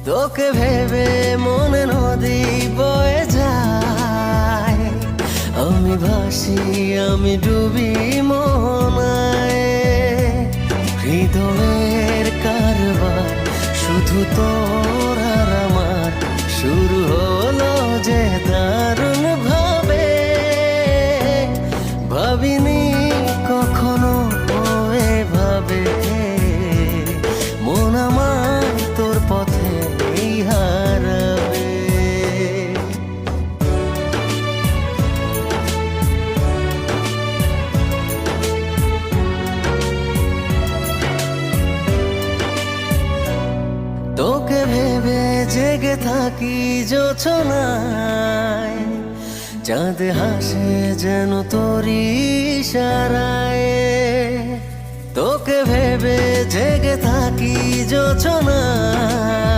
তোকে ভেবে মনে নদী বয়ে যায়, আমি ভাসি আমি ডুবি মোহনায়। হৃদয়ের কারবার শুধু তোর আর আমার, শুরু হলো যে দারুণ ভাবে। ভাবিনি কখনো এভাবে মন আমার তোর পথে হারাবে। তোকে ভেবে জেগে থাকি জোছনায়, চাঁদ হাসে যেন তোরই ইশারায়। তোকে ভেবে জেগে থাকি জোছনায়।